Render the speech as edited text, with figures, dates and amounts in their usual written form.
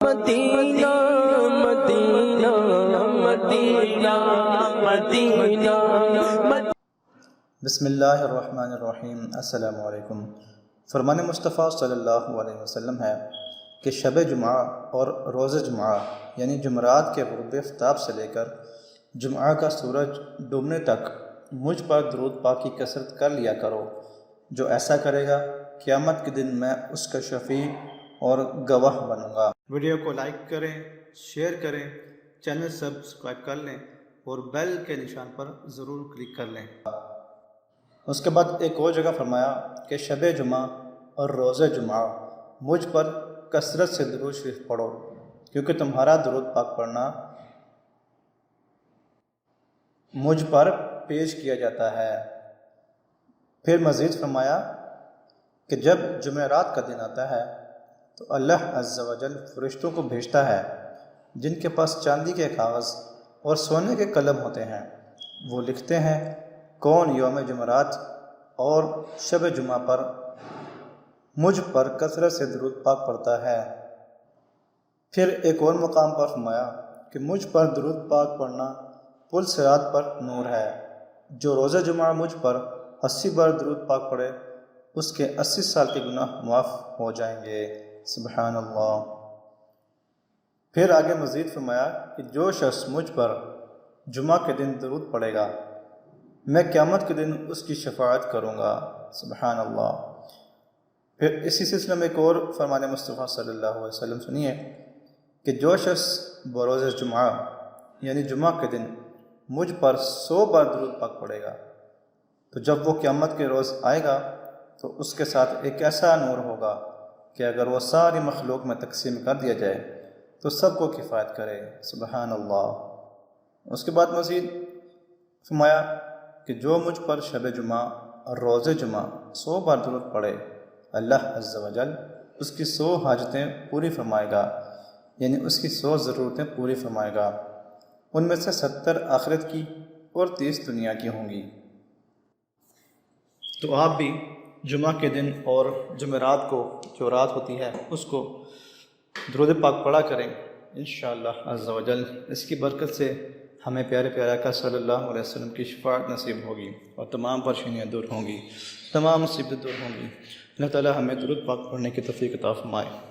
مدینہ مدینہ مدینہ مدینہ بسم اللہ الرحمن الرحیم۔ السلام علیکم۔ فرمان مصطفیٰ صلی اللہ علیہ وسلم ہے کہ شب جمعہ اور روز جمعہ یعنی جمعرات کے غروب آفتاب سے لے کر جمعہ کا سورج ڈوبنے تک مجھ پر درود پاک کی کثرت کر لیا کرو۔ جو ایسا کرے گا قیامت کے دن میں اس کا شفیع اور گواہ بنوں گا۔ ویڈیو کو لائک کریں، شیئر کریں، چینل سبسکرائب کر لیں اور بیل کے نشان پر ضرور کلک کر لیں۔ اس کے بعد ایک اور جگہ فرمایا کہ شب جمعہ اور روز جمعہ مجھ پر کثرت سے درود شریف پڑھو، کیونکہ تمہارا درود پاک پڑھنا مجھ پر پیش کیا جاتا ہے۔ پھر مزید فرمایا کہ جب جمعرات کا دن آتا ہے تو اللہ عز و جل فرشتوں کو بھیجتا ہے جن کے پاس چاندی کے کاغذ اور سونے کے قلم ہوتے ہیں۔ وہ لکھتے ہیں کون یوم جمعرات اور شب جمعہ پر مجھ پر کثرت سے درود پاک پڑھتا ہے۔ پھر ایک اور مقام پر فرمایا کہ مجھ پر درود پاک پڑھنا پل صراط پر نور ہے۔ جو روزہ جمعہ مجھ پر 80 بار درود پاک پڑھے اس کے 80 سال کے گناہ معاف ہو جائیں گے۔ سبحان اللہ۔ پھر آگے مزید فرمایا کہ جو شخص مجھ پر جمعہ کے دن درود پڑھے گا میں قیامت کے دن اس کی شفاعت کروں گا۔ سبحان اللہ۔ پھر اسی سلسلے میں ایک اور فرمان مصطفیٰ صلی اللہ علیہ وسلم سنیے کہ جو شخص بروز جمعہ یعنی جمعہ کے دن مجھ پر 100 بار درود پاک پڑھے گا تو جب وہ قیامت کے روز آئے گا تو اس کے ساتھ ایک ایسا نور ہوگا کہ اگر وہ ساری مخلوق میں تقسیم کر دیا جائے تو سب کو کفایت کرے۔ سبحان اللہ۔ اس کے بعد مزید فرمایا کہ جو مجھ پر شب جمعہ اور روز جمعہ 100 بار درود پڑھے اللہ عز و جل اس کی 100 حاجتیں پوری فرمائے گا، یعنی اس کی 100 ضرورتیں پوری فرمائے گا۔ ان میں سے 70 آخرت کی اور 30 دنیا کی ہوں گی۔ تو آپ بھی جمعہ کے دن اور جمعرات کو جو رات ہوتی ہے اس کو درود پاک پڑھا کریں، انشاءاللہ عز و جل اس کی برکت سے ہمیں پیارے پیارے آقا صلی اللہ علیہ وسلم کی شفاعت نصیب ہوگی اور تمام پریشانیاں دور ہوں گی، تمام مصیبتیں دور ہوں گی۔ اللہ تعالی ہمیں درود پاک پڑھنے کی توفیق عطا فرمائے۔